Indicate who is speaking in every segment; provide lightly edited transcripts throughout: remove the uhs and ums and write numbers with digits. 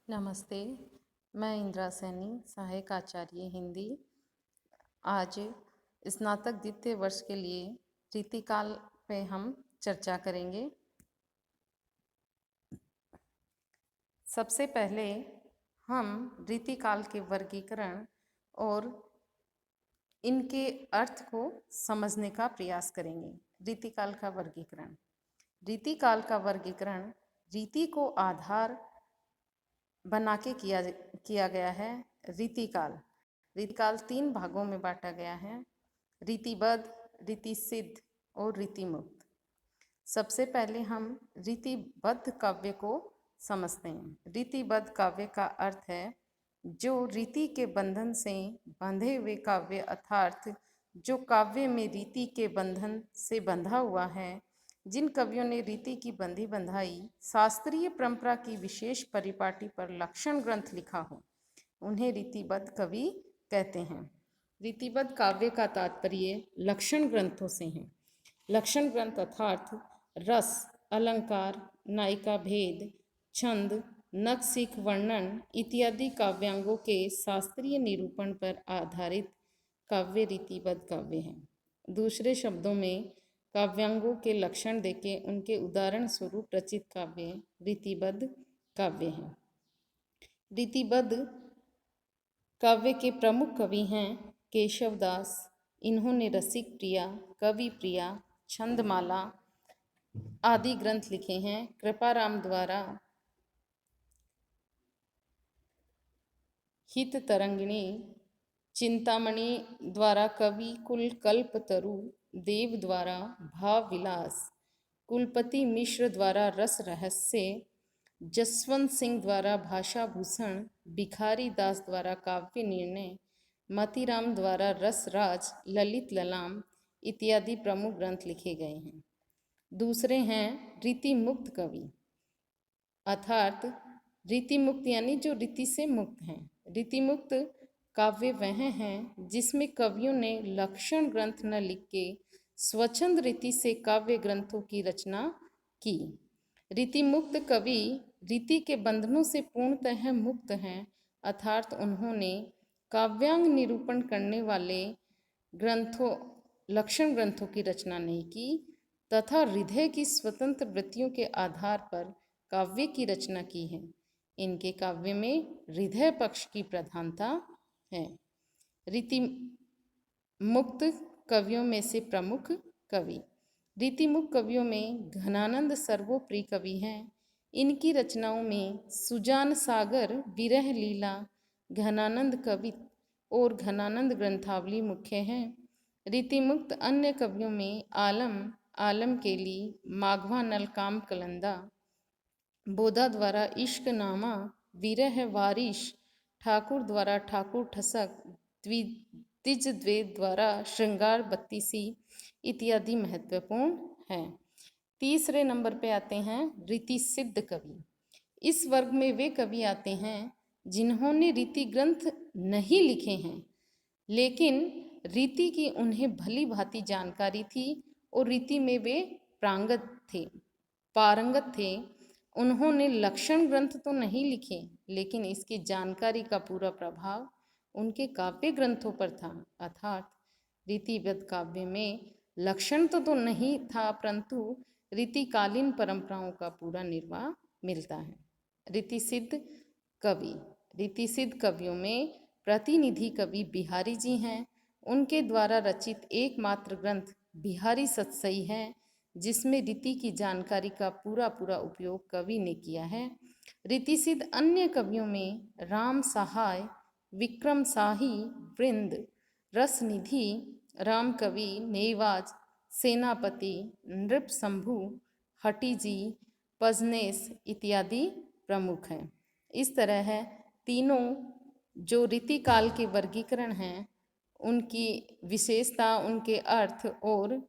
Speaker 1: नमस्ते। मैं इंदिरा सैनी, सहायक आचार्य हिंदी। आज स्नातक द्वितीय वर्ष के लिए रीतिकाल पे हम चर्चा करेंगे। सबसे पहले हम रीतिकाल के वर्गीकरण और इनके अर्थ को समझने का प्रयास करेंगे। रीतिकाल का वर्गीकरण। रीतिकाल का वर्गीकरण रीति को आधार बना के किया गया है। रीतिकाल 3 भागों में बांटा गया है: रीतिबद्ध, रीतिसिद्ध और रीतिमुक्त। सबसे पहले हम रीतिबद्ध काव्य को समझते हैं। रीतिबद्ध काव्य का अर्थ है जो रीति के बंधन से बंधे हुए काव्य, अर्थात जो काव्य में रीति के बंधन से बंधा हुआ है। जिन कवियों ने रीति की बंधी बंधाई शास्त्रीय परंपरा की विशेष परिपाटी पर लक्षण ग्रंथ लिखा हो, उन्हें रीतिबद्ध कवि कहते हैं। रीतिबद्ध काव्य का तात्पर्य लक्षण ग्रंथों से है। लक्षण ग्रंथ अर्थात रस, अलंकार, नायिका भेद, छंद, नखशिख वर्णन इत्यादि काव्यांगों के शास्त्रीय निरूपण पर आधारित काव्य रीतिबद्ध काव्य हैं। दूसरे शब्दों में काव्यांगों के लक्षण देके उनके उदाहरण स्वरूप रचित काव्य रीतिबद्ध काव्य हैं। रीतिबद्ध काव्य के प्रमुख कवि हैं केशवदास। इन्होंने रसिक प्रिया, कवि प्रिया, छंदमाला आदि ग्रंथ लिखे हैं। कृपाराम द्वारा हित तरंगिणी, चिंतामणि द्वारा कवि कुल कल्पतरु, देव द्वारा भाव विलास, कुलपति मिश्र द्वारा रस रहस्य, जसवंत सिंह द्वारा भाषा भूषण, भिखारी दास द्वारा काव्य निर्णय, मतीराम द्वारा रस राज, ललित ललाम इत्यादि प्रमुख ग्रंथ लिखे गए हैं। दूसरे हैं रीति मुक्त कवि, अर्थात रीति मुक्त यानी जो रीति से मुक्त हैं। रीति मुक्त काव्य वह हैं जिसमें कवियों ने लक्षण ग्रंथ न लिख के स्वच्छंद रीति से काव्य ग्रंथों की रचना की। रीति मुक्त कवि रीति के बंधनों से पूर्णतः मुक्त हैं, अर्थात उन्होंने काव्यांग निरूपण करने वाले लक्षण ग्रंथों की रचना नहीं की तथा हृदय की स्वतंत्र वृत्तियों के आधार पर काव्य की रचना की है। इनके काव्य में हृदय पक्ष की प्रधानता है। रीति मुक्त कवियों में से प्रमुख कवि। रीति मुक्त कवियों में घनानंद सर्वोप्रिय कवि हैं। इनकी रचनाओं में सुजान सागर, विरह लीला, घनानंद कवित और घनानंद ग्रंथावली मुख्य हैं। रीति मुक्त अन्य कवियों में आलम केली, माघवा नलकाम कलंदा, बोधा द्वारा इश्क नामा, विरह वारिश, ठाकुर द्वारा ठाकुर ठसक, द्विज द्वैत द्वारा श्रृंगार बत्तीसी इत्यादि महत्वपूर्ण हैं। तीसरे नंबर पे आते हैं रीति सिद्ध कवि। इस वर्ग में वे कवि आते हैं जिन्होंने रीति ग्रंथ नहीं लिखे हैं, लेकिन रीति की उन्हें भली भांति जानकारी थी और रीति में वे पारंगत थे। उन्होंने लक्षण ग्रंथ तो नहीं लिखे, लेकिन इसकी जानकारी का पूरा प्रभाव उनके काव्य ग्रंथों पर था। अर्थात रीतिबद्ध काव्य में लक्षण तो नहीं था, परंतु रीतिकालीन परंपराओं का पूरा निर्वाह मिलता है। रीतिसिद्ध कवि। रीतिसिद्ध कवियों में प्रतिनिधि कवि बिहारी जी हैं। उनके द्वारा रचित एकमात्र ग्रंथ बिहारी सतसई है, जिसमें रीति की जानकारी का पूरा उपयोग कवि ने किया है। रीतिसिद्ध अन्य कवियों में राम सहाय, विक्रम शाही वृंद, रसनिधि, राम कवि, नेवाज, सेनापति, नृप शंभु, हटी जी, पजनेस इत्यादि प्रमुख हैं। इस तरह है तीनों जो रीतिकाल के वर्गीकरण हैं, उनकी विशेषता, उनके अर्थ और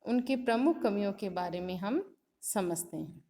Speaker 1: उनके प्रमुख कवियों के बारे में हम समझते हैं।